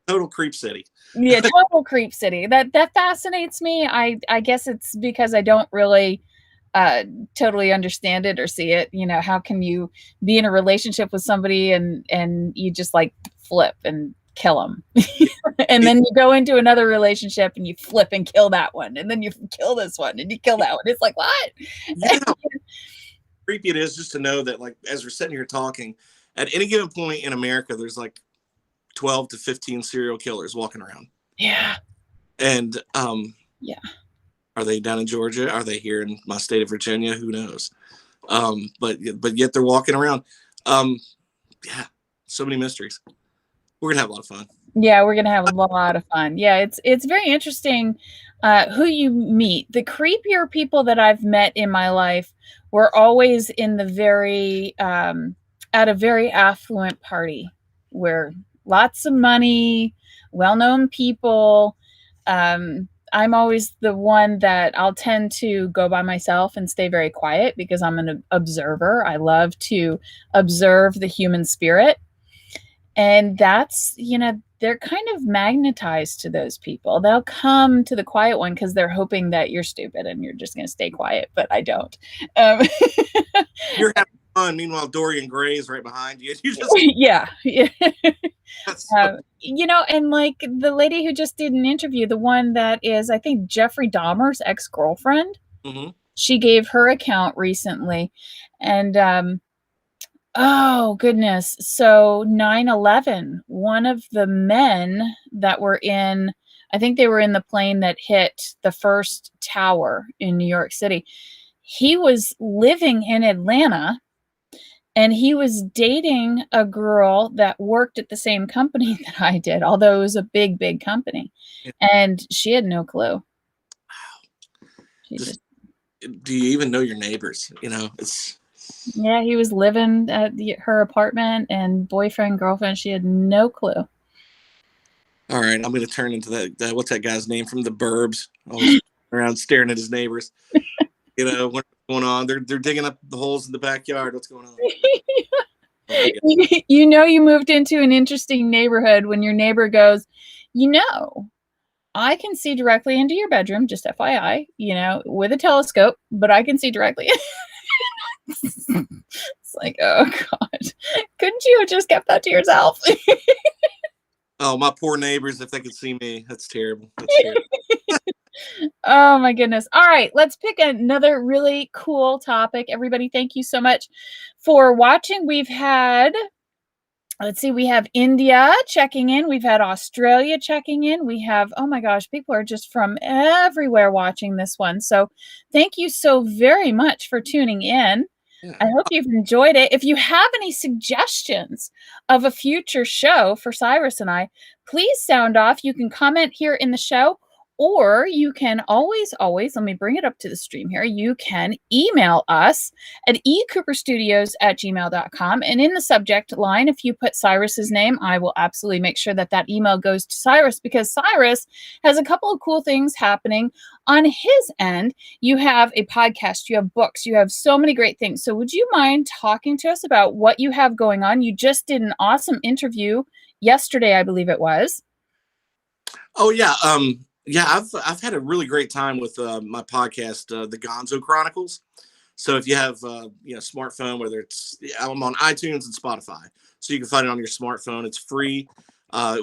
total creep city. Yeah, total creep city. That fascinates me. I guess it's because I don't really totally understand it or see it. How can you be in a relationship with somebody and you just like flip and kill them, and then you go into another relationship and you flip and kill that one, and then you kill this one and you kill that one. It's like, what? Yeah, creepy it is just to know that, like, as we're sitting here talking, at any given point in America, there's like 12 to 15 serial killers walking around. Yeah. And Yeah. are they down in Georgia? Are they here in my state of Virginia? Who knows? But yet they're walking around. Yeah, so many mysteries. We're gonna have a lot of fun. Yeah, we're gonna have a lot of fun. Yeah, it's very interesting who you meet. The creepier people that I've met in my life were always in the very at a very affluent party where lots of money, well-known people. I'm always the one that I'll tend to go by myself and stay very quiet because I'm an observer. I love to observe the human spirit. And that's, they're kind of magnetized to those people. They'll come to the quiet one because they're hoping that you're stupid and you're just going to stay quiet, but I don't. You're having fun. Meanwhile, Dorian Gray is right behind you. You just Yeah. that's And like the lady who just did an interview, the one that is, I think, Jeffrey Dahmer's ex-girlfriend, Mhm. she gave her account recently. And oh, goodness. So 9/11, one of the men that were I think they were in the plane that hit the first tower in New York City. He was living in Atlanta and he was dating a girl that worked at the same company that I did, although it was a big, big company. Yeah. And she had no clue. She Just, just do you even know your neighbors? It's Yeah, he was living at her apartment and boyfriend, girlfriend. She had no clue. All right, I'm going to turn into that. What's that guy's name from The Burbs? Always around staring at his neighbors. What's going on? They're digging up the holes in the backyard. What's going on? You moved into an interesting neighborhood when your neighbor goes, I can see directly into your bedroom, just FYI, with a telescope, but I can see directly. It's like, oh God, couldn't you have just kept that to yourself? Oh, my poor neighbors, if they could see me, that's terrible. That's terrible. Oh my goodness. All right, let's pick another really cool topic. Everybody, thank you so much for watching. We have India checking in. We've had Australia checking in. We have, oh my gosh, people are just from everywhere watching this one. So thank you so very much for tuning in. Yeah. I hope you've enjoyed it. If you have any suggestions of a future show for Cyrus and I, please sound off. You can comment here in the show, or you can always, let me bring it up to the stream here. You can email us at ecooperstudios@gmail.com. And in the subject line, if you put Cyrus's name, I will absolutely make sure that email goes to Cyrus, because Cyrus has a couple of cool things happening on his end. You have a podcast, you have books, you have so many great things. So would you mind talking to us about what you have going on? You just did an awesome interview yesterday, I believe it was. Oh, yeah. Yeah, I've had a really great time with my podcast, The Gonzo Chronicles. So if you have smartphone, whether I'm on iTunes and Spotify, so you can find it on your smartphone. It's free.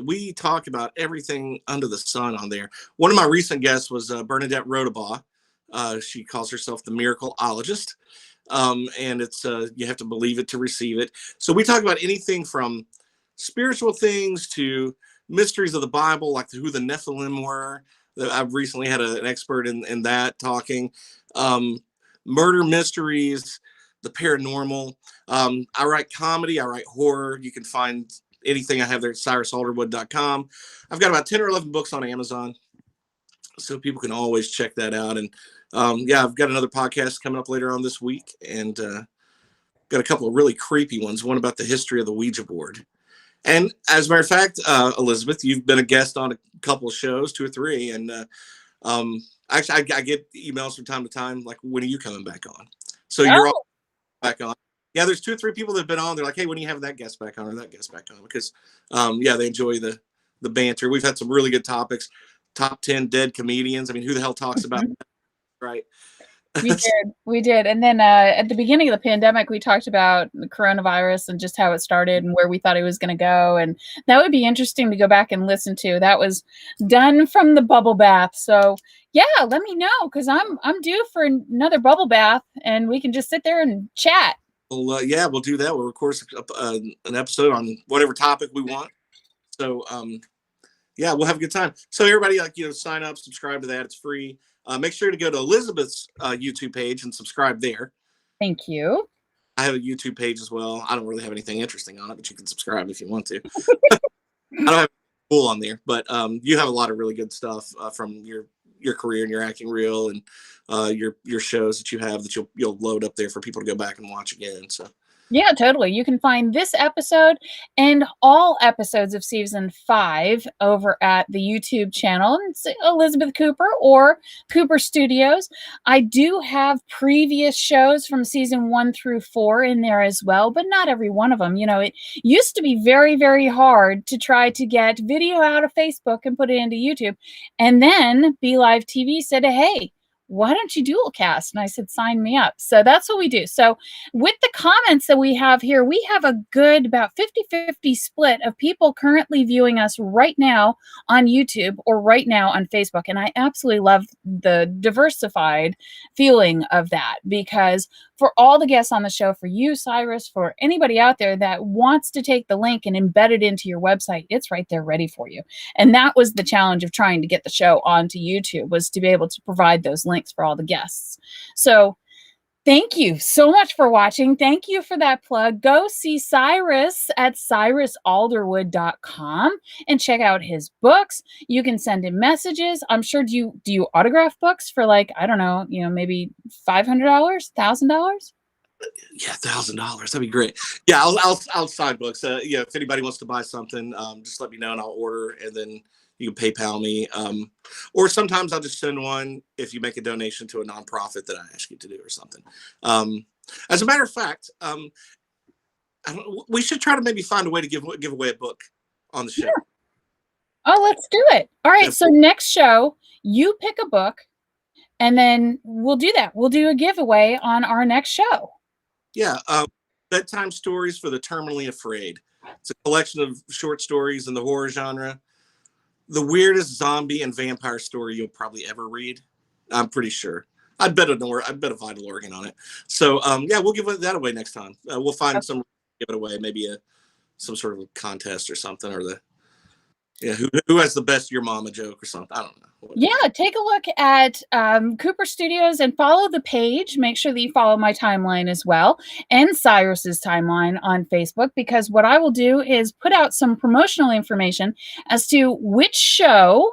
We talk about everything under the sun on there. One of my recent guests was Bernadette Rodabaugh. She calls herself the Miracleologist, and it's you have to believe it to receive it. So we talk about anything from spiritual things to mysteries of the Bible, like who the Nephilim were. I've recently had an expert in that talking. Murder mysteries, the paranormal. I write comedy, I write horror. You can find anything I have there at cyrusalderwood.com. I've got about 10 or 11 books on Amazon, so people can always check that out. And I've got another podcast coming up later on this week, and got a couple of really creepy ones, one about the history of the Ouija board. And as a matter of fact, Elizabeth, you've been a guest on a couple of shows, 2 or 3. And actually, I get emails from time to time, like, when are you coming back on? So you're all back on. Yeah, there's 2 or 3 people that have been on. They're like, hey, when are you having that guest back on or that guest back on? Because, they enjoy the banter. We've had some really good topics. Top 10 dead comedians. I mean, who the hell talks about that, right? We did. And then at the beginning of the pandemic, we talked about the coronavirus and just how it started and where we thought it was going to go. And that would be interesting to go back and listen to. That was done from the bubble bath. So yeah, let me know, because I'm due for another bubble bath, and we can just sit there and chat. Well, we'll do that. We'll record an episode on whatever topic we want. So we'll have a good time. So everybody, sign up, subscribe to that. It's free. Make sure to go to Elizabeth's YouTube page and subscribe there. Thank you. I have a YouTube page as well. I don't really have anything interesting on it, but you can subscribe if you want to. I don't have cool on there, but you have a lot of really good stuff from your career and your acting reel and your shows that you have that you'll load up there for people to go back and watch again. So. Yeah, totally. You can find this episode and all episodes of season 5 over at the YouTube channel. It's Elizabeth Cooper or Cooper Studios. I do have previous shows from season 1 through 4 in there as well, but not every one of them. It used to be very, very hard to try to get video out of Facebook and put it into YouTube. And then Be Live TV said, hey, why don't you dual cast? And I said, sign me up. So that's what we do. So with the comments that we have here, we have a good about 50-50 split of people currently viewing us right now on YouTube or right now on Facebook. And I absolutely love the diversified feeling of that, because for all the guests on the show, for you, Cyrus, for anybody out there that wants to take the link and embed it into your website, it's right there ready for you. And that was the challenge of trying to get the show onto YouTube, was to be able to provide those links for all the guests. So thank you so much for watching. Thank you for that plug. Go see Cyrus at cyrusalderwood.com and check out his books. You can send him messages. I'm sure, do you autograph books for, like, I don't know, maybe $500, $1,000? Yeah, $1,000. That'd be great. Yeah, I'll sign books. Yeah, if anybody wants to buy something, just let me know and I'll order, and then you can PayPal me. Or sometimes I'll just send one if you make a donation to a nonprofit that I ask you to do or something. As a matter of fact, we should try to maybe find a way to give away a book on the show. Yeah. Oh, let's do it. All right. Yeah. So next show, you pick a book, and then we'll do that. We'll do a giveaway on our next show. Yeah. Bedtime Stories for the Terminally Afraid. It's a collection of short stories in the horror genre. The weirdest zombie and vampire story you'll probably ever read. I'm pretty sure. I'd bet a vital organ on it. So yeah, we'll give that away next time. We'll find some, give it away, maybe some sort of a contest or something, or who has the best Your Mama joke or something. I don't know. Yeah, take a look at Cooper Studios and follow the page. Make sure that you follow my timeline as well, and Cyrus's timeline on Facebook, because what I will do is put out some promotional information as to which show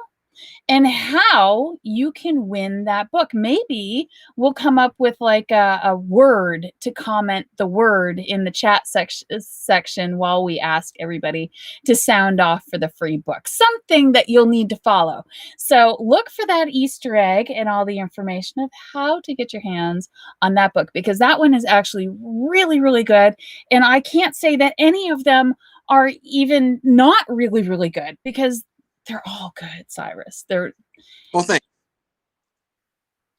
and how you can win that book. Maybe we'll come up with like a word to comment the word in the chat section while we ask everybody to sound off for the free book. Something that you'll need to follow. So look for that Easter egg and all the information of how to get your hands on that book, because that one is actually really, really good. And I can't say that any of them are even not really, really good, because they're all good, Cyrus. Well, thanks.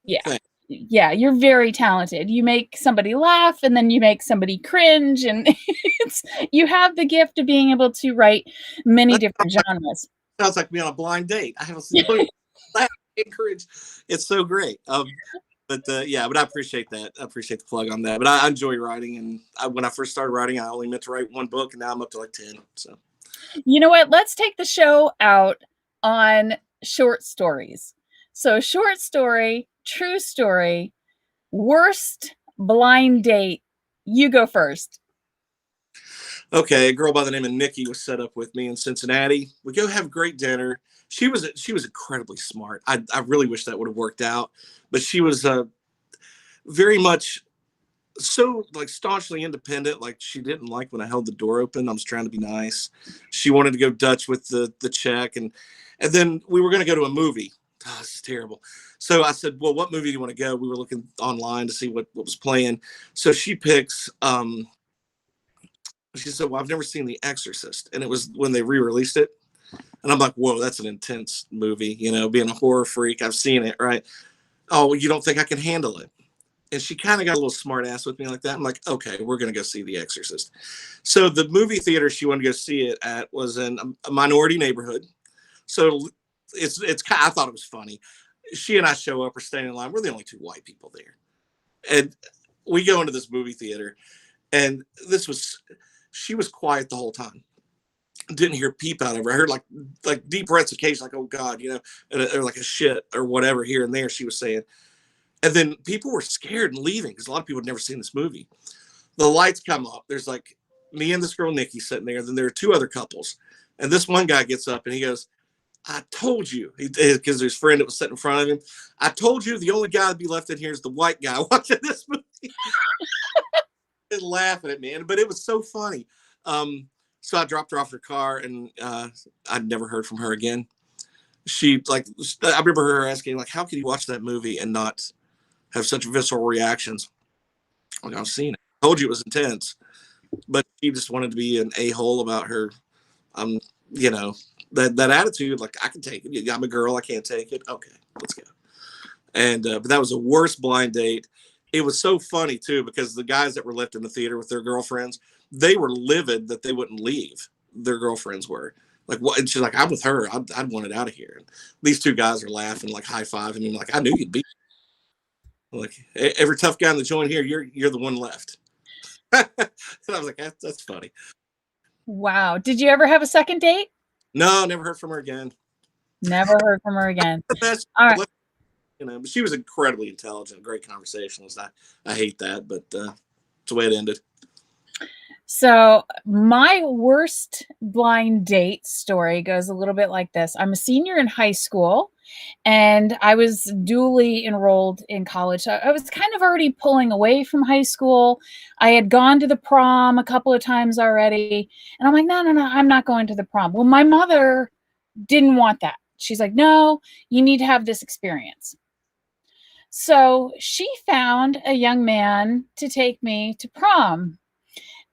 Yeah. Thanks. Yeah, you're very talented. You make somebody laugh, and then you make somebody cringe, and you have the gift of being able to write many different genres. Sounds like me on a blind date. I have a laugh and cringe. It's so great. But yeah, but I appreciate that. I appreciate the plug on that. But I enjoy writing, and when I first started writing, I only meant to write one book, and now I'm up to like 10. So. You know what? Let's take the show out on short stories. So short story, true story, worst blind date. You go first. Okay, a girl by the name of Nikki was set up with me in Cincinnati. We go have great dinner. She was incredibly smart. I really wish that would have worked out, but she was very much so like staunchly independent. Like, she didn't like when I held the door open. I was trying to be nice. She wanted to go Dutch with the check, and then we were going to go to a movie. Oh, this is terrible. So I said, well, what movie do you want to go? We were looking online to see what was playing. So she picks, she said, well, I've never seen The Exorcist. And it was when they re-released it. And I'm like, whoa, that's an intense movie. You know, being a horror freak, I've seen it, right? Oh, you don't think I can handle it? And she kind of got a little smart ass with me like that. I'm like, okay, we're going to go see The Exorcist. So the movie theater she wanted to go see it at was in a minority neighborhood. So it's I thought it was funny. She and I show up, we're standing in line. We're the only two white people there. And we go into this movie theater, and she was quiet the whole time. Didn't hear a peep out of her. I heard like deep breaths occasionally, like, oh God, you know, or like a shit or whatever here and there she was saying. And then people were scared and leaving because a lot of people had never seen this movie. The lights come up. There's like me and this girl, Nikki, sitting there. Then there are two other couples. And this one guy gets up and he goes, I told you, because his friend that was sitting in front of him, I told you the only guy that'd be left in here is the white guy watching this movie. And laughing at me. But it was so funny. So I dropped her off her car, and I'd never heard from her again. I remember her asking, like, how can you watch that movie and not have such visceral reactions? Like, I've seen it. I told you it was intense. But she just wanted to be an a-hole about her, you know, that attitude. Like, I can take it. I'm a girl. I can't take it. Okay, let's go. And but that was the worst blind date. It was so funny, too, because the guys that were left in the theater with their girlfriends, they were livid that they wouldn't leave. Their girlfriends were. Like, what? And she's like, I'm with her. I'd want it out of here. And these two guys are laughing, like high-fiving me. Like, I knew you'd be. Like, every tough guy in the joint here, you're the one left. And I was like, that's funny. Wow. Did you ever have a second date? No, never heard from her again. Never heard from her again. The best. All right. You know, but she was incredibly intelligent, great conversationalist. I hate that, but it's the way it ended. So my worst blind date story goes a little bit like this. I'm a senior in high school and I was duly enrolled in college. So I was kind of already pulling away from high school. I had gone to the prom a couple of times already. And I'm like, no, no, no, I'm not going to the prom. Well, my mother didn't want that. She's like, no, you need to have this experience. So she found a young man to take me to prom.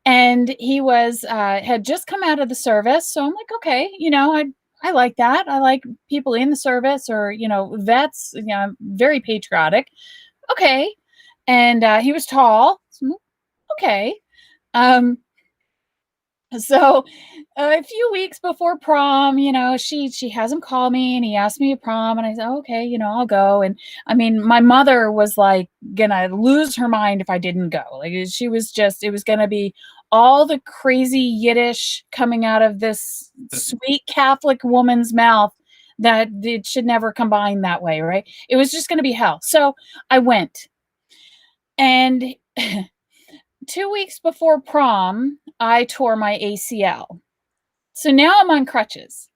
And he was had just come out of the service. So I'm like, okay, I like that. I like people in the service or, vets, I'm very patriotic. Okay. And he was tall. So, okay. Um, so a few weeks before prom, she has him call me and he asked me to prom and I said, okay, I'll go. And I mean, my mother was like gonna lose her mind if I didn't go. Like she was just, it was gonna be all the crazy Yiddish coming out of this sweet Catholic woman's mouth that it should never combine that way, right? It was just gonna be hell. So I went. And 2 weeks before prom, I tore my ACL. So now I'm on crutches.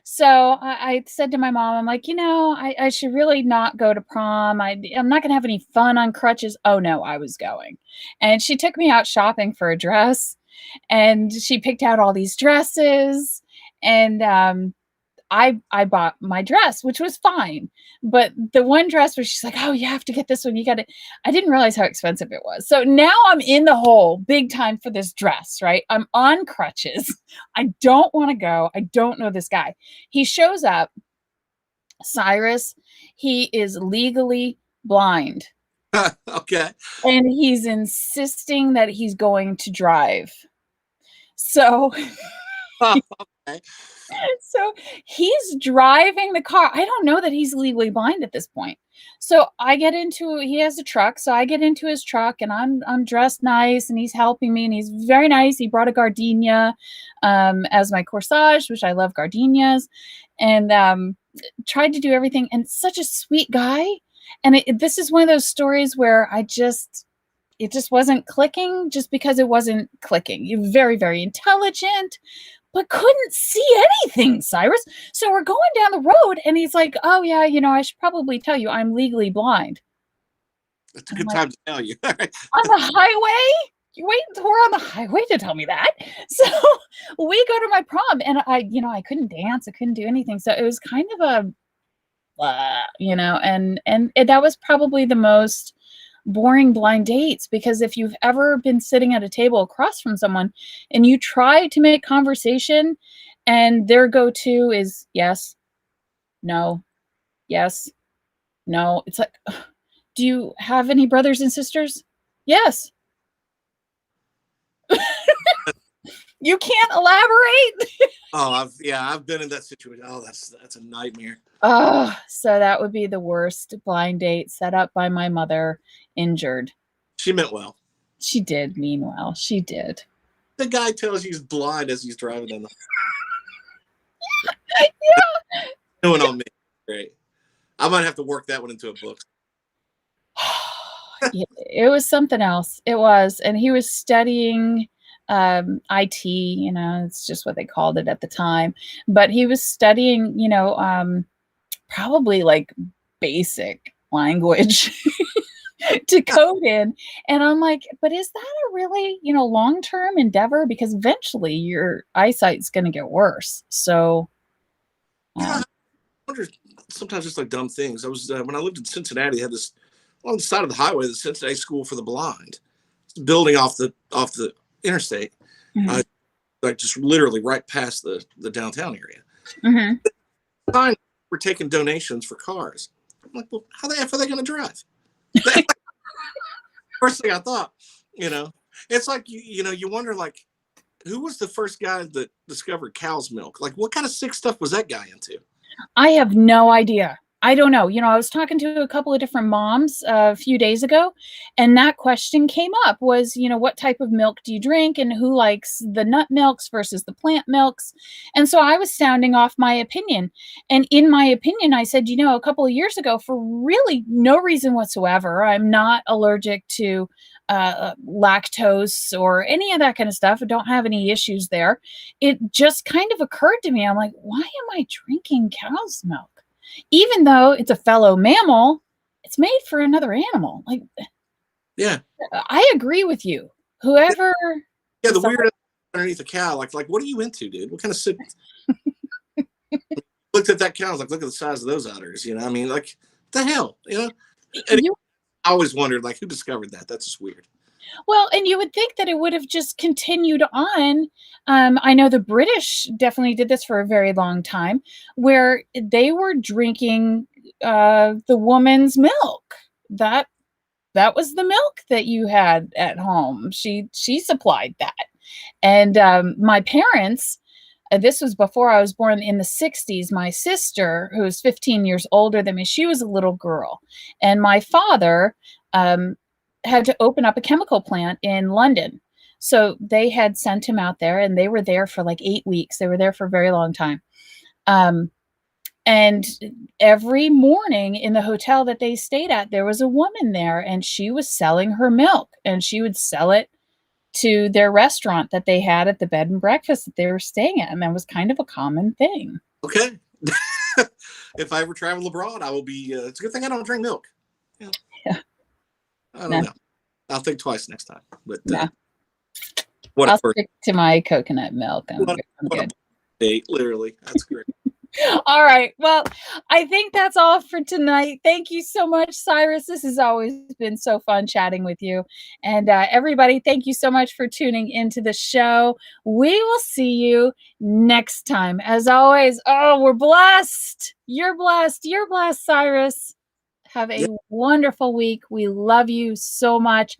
So I said to my mom, I'm like, I should really not go to prom. I'm not going to have any fun on crutches. Oh, no, I was going. And she took me out shopping for a dress. And she picked out all these dresses. And I bought my dress, which was fine. But the one dress where she's like, oh, you have to get this one. You got it. I didn't realize how expensive it was. So now I'm in the hole big time for this dress, right? I'm on crutches. I don't want to go. I don't know this guy. He shows up, Cyrus. He is legally blind. Okay. And he's insisting that he's going to drive. So Okay. So he's driving the car. I don't know that he's legally blind at this point. So he has a truck. So I get into his truck and I'm dressed nice and he's helping me and he's very nice. He brought a gardenia as my corsage, which I love gardenias, and tried to do everything. And such a sweet guy. And this is one of those stories where it just wasn't clicking just because it wasn't clicking. You're very, very intelligent, but couldn't see anything, Cyrus. So we're going down the road and he's like, oh yeah, I should probably tell you I'm legally blind. It's a good time to tell you. On the highway? You wait until we're on the highway to tell me that. So we go to my prom and I couldn't dance. I couldn't do anything. So it was kind of and that was probably the most boring blind dates, because if you've ever been sitting at a table across from someone and you try to make conversation and their go-to is yes, no, yes, no, it's like, do you have any brothers and sisters? Yes. You can't elaborate. Oh, I've been in that situation. Oh, that's a nightmare. Oh, so that would be the worst blind date set up by my mother, injured. She meant well. She did mean well. She did. The guy tells you he's blind as he's driving down the. Yeah. Doing on me. Great. I might have to work that one into a book. It was something else. It was, and he was studying IT. It's just what they called it at the time. But he was studying, probably like basic language to code in. And I'm like, but is that a really, long-term endeavor? Because eventually your eyesight's going to get worse. So I wonder, sometimes it's like dumb things. I was when I lived in Cincinnati, I had this on the side of the highway, the Cincinnati School for the Blind, building off the interstate, mm-hmm. Like just literally right past the downtown area. Mm-hmm. We're taking donations for cars. I'm like, well, how the F are they going to drive? First thing I thought, it's like, you wonder, like, who was the first guy that discovered cow's milk? Like, what kind of sick stuff was that guy into? I have no idea. I don't know. I was talking to a couple of different moms a few days ago, and that question came up was, what type of milk do you drink and who likes the nut milks versus the plant milks? And so I was sounding off my opinion. And in my opinion, I said, a couple of years ago, for really no reason whatsoever, I'm not allergic to lactose or any of that kind of stuff. I don't have any issues there. It just kind of occurred to me. I'm like, why am I drinking cow's milk? Even though it's a fellow mammal, it's made for another animal. Like, Yeah. I agree with you. Whoever. Yeah, the weird underneath a cow, like what are you into, dude? What kind of sick? Looked at that cow, I was like, look at the size of those udders. I mean, like, what the hell, And I always wondered, like, who discovered that? That's just weird. Well, and you would think that it would have just continued on. I know the British definitely did this for a very long time, where they were drinking the woman's milk. That was the milk that you had at home. She supplied that. And my parents, this was before I was born, in the 60s, my sister, who was 15 years older than me, she was a little girl. And my father had to open up a chemical plant in London. So they had sent him out there, and they were there for like 8 weeks. They were there for a very long time. And every morning in the hotel that they stayed at, there was a woman there, and she was selling her milk, and she would sell it to their restaurant that they had at the bed and breakfast that they were staying at. And that was kind of a common thing. Okay. If I ever travel abroad, I will be, it's a good thing I don't drink milk. Yeah. I don't know. I'll think twice next time. But I'll stick to my coconut milk. I'm good. Date, literally. That's great. All right. Well, I think that's all for tonight. Thank you so much, Cyrus. This has always been so fun chatting with you. And everybody, thank you so much for tuning into the show. We will see you next time. As always, we're blessed. You're blessed. You're blessed, Cyrus. Have a wonderful week. We love you so much.